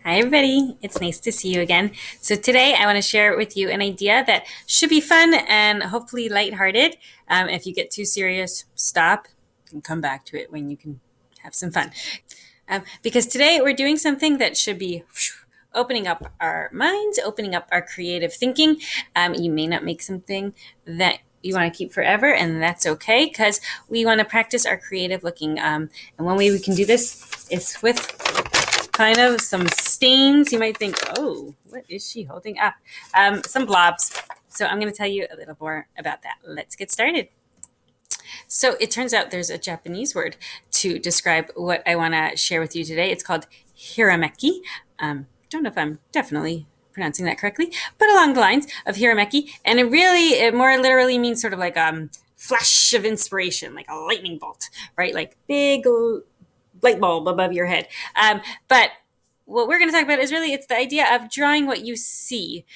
Hi, everybody. It's nice to see you again. So today I want to share with you an idea that should be fun and hopefully lighthearted. If you get too serious, stop and come back to it when you can have some fun. Because today we're doing something that should be opening up our minds, opening up our creative thinking. You may not make something that you want to keep forever, and that's okay because we want to practice our creative looking. And one way we can do this is with kind of some stains. You might think, oh, what is she holding up? Some blobs. So I'm going to tell you a little more about that. Let's get started. So it turns out there's a Japanese word to describe what I want to share with you today. It's called Hirameki. Don't know if I'm definitely pronouncing that correctly, but along the lines of Hirameki. And it more literally means sort of like flash of inspiration, like a lightning bolt, right? Like big light bulb above your head. But what we're going to talk about is really it's the idea of drawing what you see,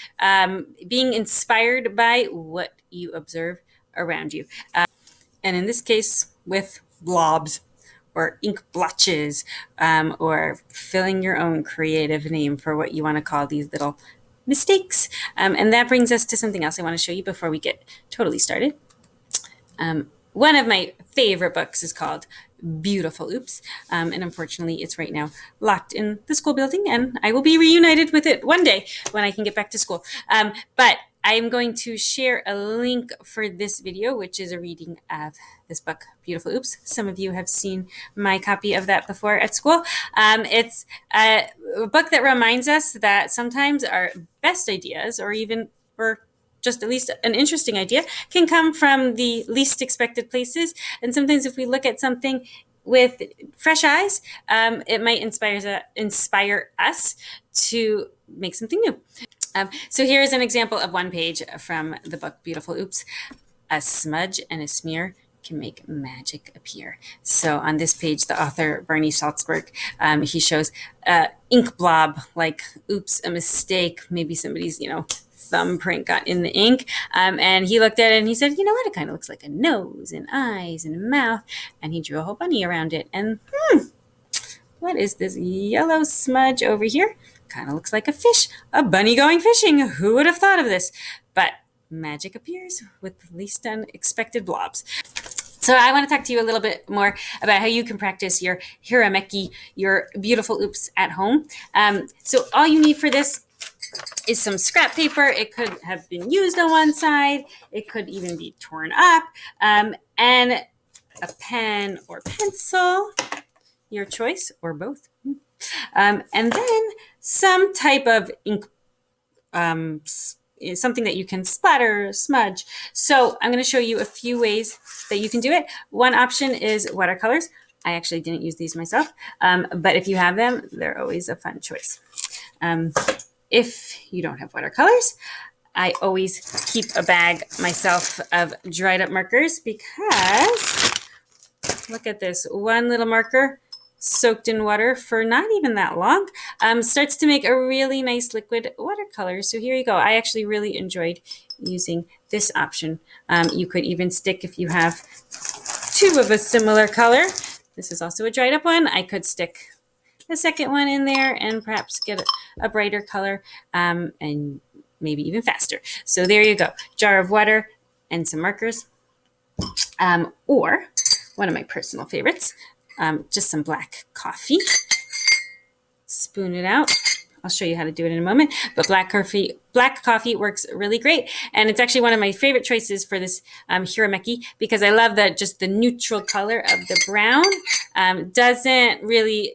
being inspired by what you observe around you. And in this case, with blobs or ink blotches, or filling your own creative name for what you want to call these little mistakes. And that brings us to something else I want to show you before we get totally started. One of my favorite books is called Beautiful Oops. And unfortunately, it's right now locked in the school building, and I will be reunited with it one day when I can get back to school. But I am going to share a link for this video, which is a reading of this book, Beautiful Oops. Some of you have seen my copy of that before at school. It's a book that reminds us that sometimes our best ideas, or just at least an interesting idea, can come from the least expected places. And sometimes if we look at something with fresh eyes, it might inspire us to make something new. So here is an example of one page from the book Beautiful Oops. A smudge and a smear can make magic appear. So on this page, the author, Bernie Salzberg, he shows ink blob, like, oops, a mistake. Maybe somebody's, thumbprint got in the ink. And he looked at it and he said, you know what? It kind of looks like a nose and eyes and a mouth. And he drew a whole bunny around it. And what is this yellow smudge over here? Kind of looks like a fish, a bunny going fishing. Who would have thought of this? But magic appears with the least unexpected blobs. So I want to talk to you a little bit more about how you can practice your Hirameki, your beautiful oops at home. So all you need for this is some scrap paper. It could have been used on one side. It could even be torn up. And a pen or pencil, your choice, or both. And then some type of ink, something that you can splatter, smudge. So I'm going to show you a few ways that you can do it. One option is watercolors. I actually didn't use these myself, but if you have them, they're always a fun choice. If you don't have watercolors, I always keep a bag myself of dried up markers because look at this, one little marker soaked in water for not even that long, starts to make a really nice liquid watercolor. So here you go. I actually really enjoyed using this option. You could even stick, if you have two of a similar color, this is also a dried up one, I could stick the second one in there and perhaps get a brighter color, and maybe even faster. So there you go. Jar of water and some markers. Or one of my personal favorites, just some black coffee. Spoon it out. I'll show you how to do it in a moment. But black coffee works really great. And it's actually one of my favorite choices for this Hirameki because I love just the neutral color of the brown. Doesn't really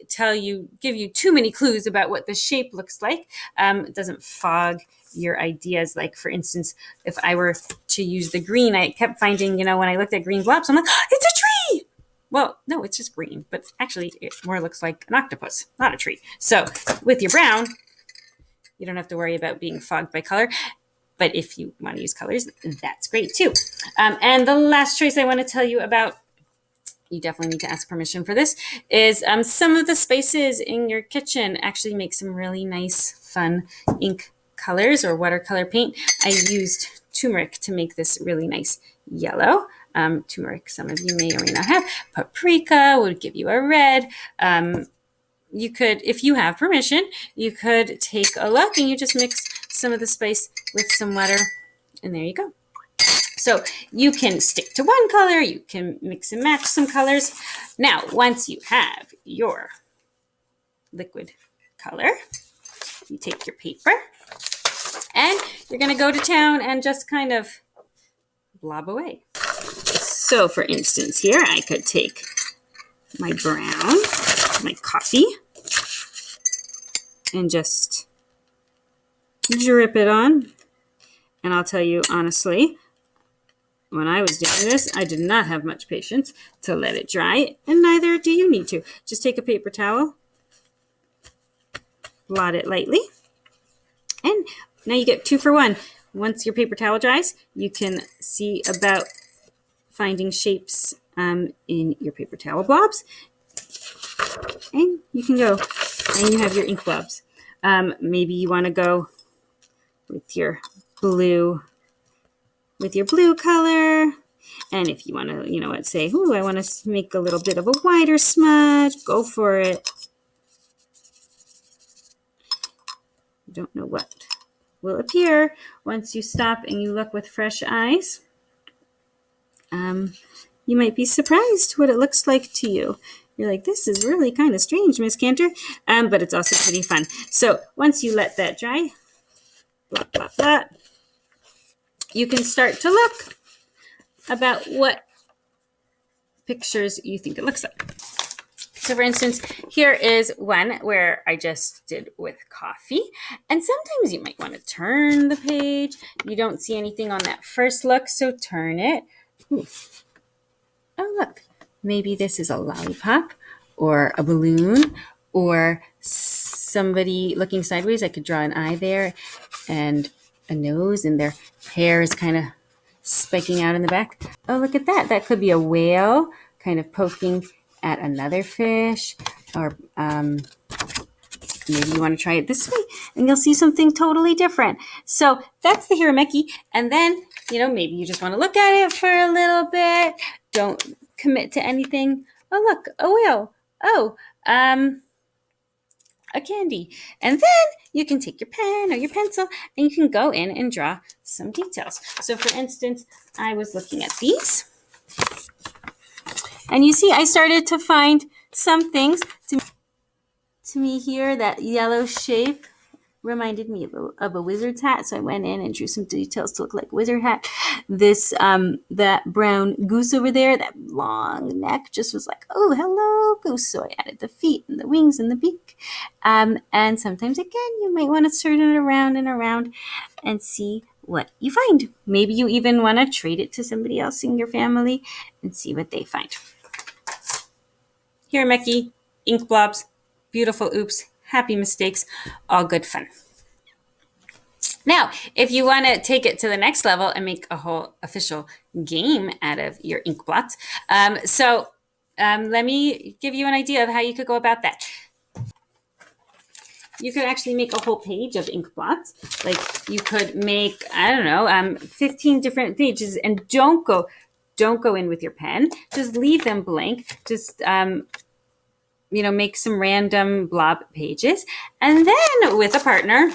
give you too many clues about what the shape looks like. It doesn't fog your ideas. Like, for instance, if I were to use the green, I kept finding, when I looked at green blobs, I'm like, oh, it's a tree. Well, no, it's just green, but actually it more looks like an octopus, not a tree. So with your brown, you don't have to worry about being fogged by color. But if you want to use colors, that's great too. And the last choice I want to tell you about, you definitely need to ask permission for this, is some of the spices in your kitchen actually make some really nice, fun ink colors or watercolor paint. I used turmeric to make this really nice yellow. Turmeric, some of you may or may not have. Paprika would give you a red. you could, if you have permission, you could take a look and you just mix some of the spice with some water, and there you go. So you can stick to one color, you can mix and match some colors. Now, once you have your liquid color, you take your paper and you're going to go to town and just kind of blob away. So for instance, here I could take my brown, my coffee, and just drip it on. And I'll tell you honestly, when I was doing this, I did not have much patience to let it dry, and neither do you need to. Just take a paper towel, blot it lightly, and now you get 2 for 1. Once your paper towel dries, you can see about finding shapes in your paper towel blobs, and you can go, and you have your ink blobs. Maybe you want to go with your blue color. And if you want to, say, ooh, I want to make a little bit of a wider smudge, go for it. You don't know what will appear once you stop and you look with fresh eyes. You might be surprised what it looks like to you. You're like, this is really kind of strange, Miss Cantor, but it's also pretty fun. So once you let that dry, blah, blah, blah, you can start to look about what pictures you think it looks like. So for instance, here is one where I just did with coffee. And sometimes you might want to turn the page. You don't see anything on that first look, so turn it. Ooh. Oh, look, maybe this is a lollipop or a balloon or somebody looking sideways. I could draw an eye there and a nose, and their hair is kind of spiking out in the back. Oh, look at that. That could be a whale kind of poking at another fish, or maybe you want to try it this way and you'll see something totally different. So that's the Hirameki. And then, maybe you just want to look at it for a little bit. Don't commit to anything. Oh, look, a whale. Oh, a candy. And then you can take your pen or your pencil and you can go in and draw some details. So for instance, I was looking at these. And you see, I started to find some things to me here. That yellow shape reminded me of a wizard's hat. So I went in and drew some details to look like a wizard hat. This, that brown goose over there, that long neck just was like, oh, hello, goose. So I added the feet and the wings and the beak. And sometimes, again, you might want to turn it around and around and see what you find. Maybe you even want to trade it to somebody else in your family and see what they find. Hirameki, ink blobs, beautiful oops, happy mistakes, all good fun. Now, if you want to take it to the next level and make a whole official game out of your ink blots, let me give you an idea of how you could go about that. You could actually make a whole page of ink blots. Like you could make, 15 different pages, and don't go in with your pen. Just leave them blank. Just make some random blob pages, and then with a partner,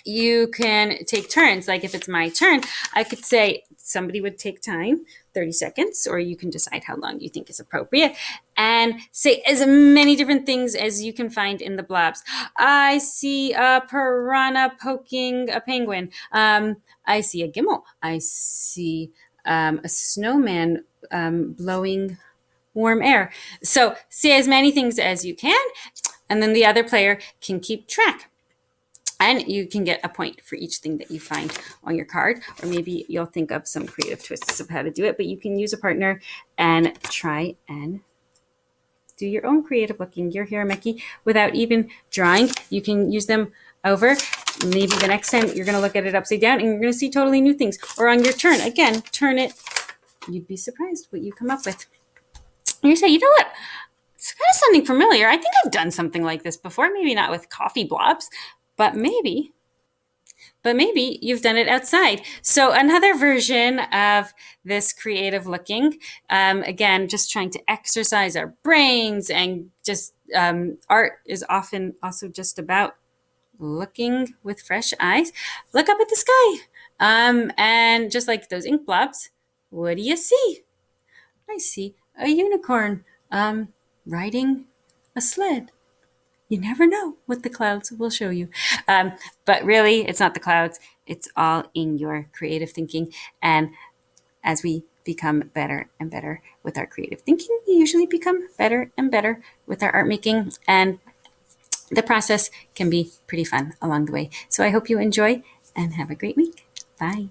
you can take turns. Like if it's my turn, I could say somebody would take time, 30 seconds, or you can decide how long you think is appropriate, and say as many different things as you can find in the blobs. I see a piranha poking a penguin. I see a gimbal. I see a snowman blowing warm air. So say as many things as you can, and then the other player can keep track. And you can get a point for each thing that you find on your card, or maybe you'll think of some creative twists of how to do it, but you can use a partner and try and do your own creative looking, your Hirameki, without even drawing. You can use them over. Maybe the next time you're going to look at it upside down and you're going to see totally new things. Or on your turn, again, turn it. You'd be surprised what you come up with. And you say, you know what? It's kind of something familiar. I think I've done something like this before. Maybe not with coffee blobs, but maybe but maybe you've done it outside. So another version of this creative looking, again, just trying to exercise our brains, and just art is often also just about looking with fresh eyes. Look up at the sky, and just like those ink blobs, what do you see? I see a unicorn riding a sled. You never know what the clouds will show you. But really, it's not the clouds. It's all in your creative thinking. And as we become better and better with our creative thinking, we usually become better and better with our art making. And the process can be pretty fun along the way. So I hope you enjoy and have a great week. Bye.